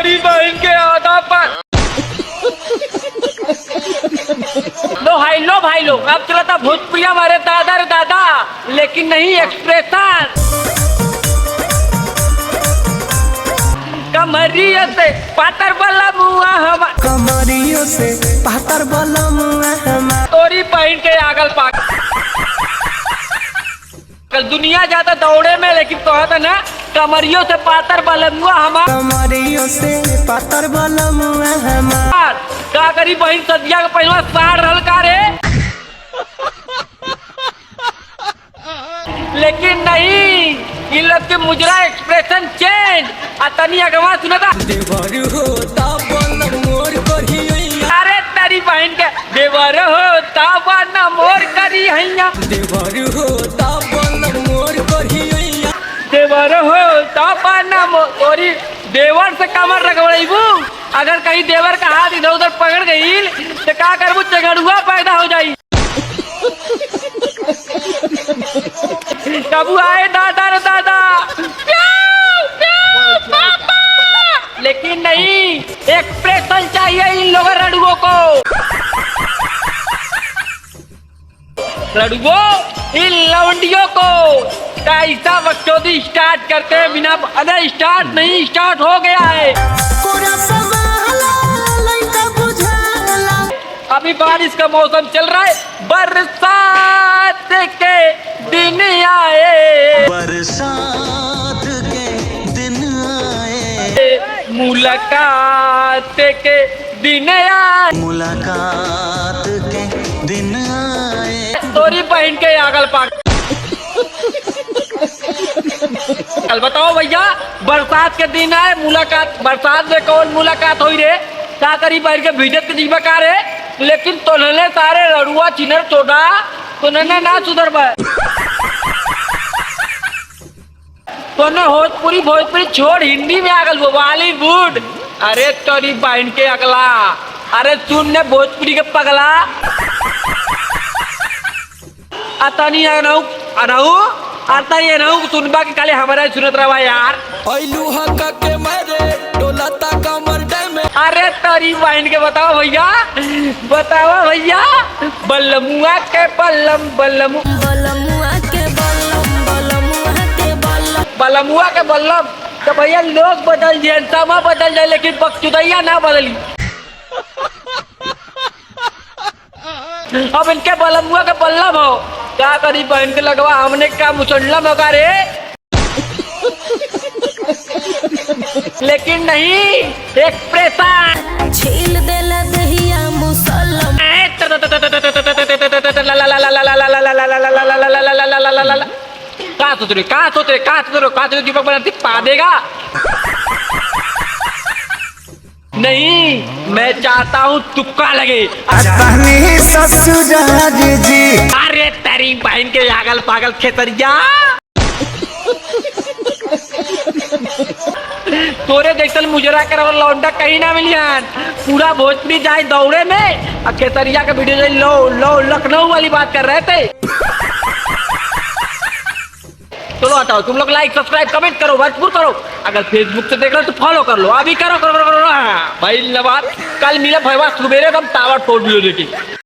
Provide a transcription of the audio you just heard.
तेरी बहन के आधा पर। लो भाई लो, अब चला था भोजपुरी हमारे दादा रे दादा, लेकिन नहीं एक्सप्रेशन। कमरियों से पातर वाला मुआ हम, कमरियों से पातर वाला मुआ हम, तोरी बहन के आगल पाक। कल दुनिया जाता दौड़े में, लेकिन तो है ना कमरियों से पातर वाला मुआ हमार। कमरियों से पातर वाला मुआ हम, का करी बहन सदिया का पहला साड़ रहल का रे। लेकिन नहीं, इन लोग के मुजरा एक्सप्रेशन चेंज। तनी अगवा सुना था, देवर होता बल मोर करिया, अरे तेरी बहन के देवर हो तावा न मोर करी हैया, देवर होता बल मोर करिया, देवर हो तावा न मोरी। देवर से कमर रगड़बू, अगर कहीं देवर का हाथ इधर उधर पकड़ गई तो का करबू, चगड़ुआ पैदा हो जाई। कबू आए दादा रे दादा, प्याऊ, प्याऊ, पापा। लेकिन नहीं, एक्सप्रेशन चाहिए इन लोगों रड़ुओं को। रड़ुओं इन लवंडियों को कैसा बकचोदी स्टार्ट करते हैं बिना, अरे स्टार्ट नहीं, स्टार्ट हो गया है। अभी बारिश का मौसम चल रहा है, बरसात के दिन आए, बरसात के दिन आए, मुलाकात के दिन आए, मुलाकात के दिन आए, तोरी बहन के आगल पाक। कल बताओ भैया, बरसात के दिन आए, मुलाकात, बरसात में कौन मुलाकात हुई रे? का करी बहन के भीजत के जीवा का रे? लेकिन तोने सारे रड़ुआ चिनर चोटा, तोने ना सुधर पाए। तोने भोजपुरी छोड़ हिंदी में आगल वो बॉलीवुड। अरे तोरी बहन के अगला, अरे सुनने भोजपुरी के पगला। अतनी अनहु आता ये नहु सुनबा के काले हमारा सुनत रहा यार। ऐलू हका के मारे डोलता कमर में, अरे तोरी बहन के बताओ भैया, बताओ भैया, बल्लमुआ के बल्लम, बल्लमुआ के बल्लम। तो भैया लोग बदल जाए, समय बदल जाए, लेकिन बकचुदैया ना बदली। अब इनके बल्लमुआ के बल्लम हो, क्या करी बहन के लगवा, हमने क्या मुसल्लम होगा रे। लेकिन नहीं, एक्सप्रेशन छील देला दहिया मुसल्लम, दीपक बनाती पा देगा। नहीं, मैं चाहता हूँ तुक्का लगे। जी अरे तेरी बहन के आगल पागल खेतरिया, तोरे जैसल मुजरा कर लौंडा कहीं ना मिलियन। पूरा भोजपुरी जाए दौड़े में, और खेतरिया का वीडियो लो लखनऊ वाली बात कर रहे थे। चलो हटाओ, तुम लोग लाइक सब्सक्राइब कमेंट करो, भरपूर करो। अगर फेसबुक से देख रहे हो तो फॉलो कर लो, अभी करो। भाई नवाब, कल मिले भैया सुबेरे, हम टावर तोड़ वीडियो देखी।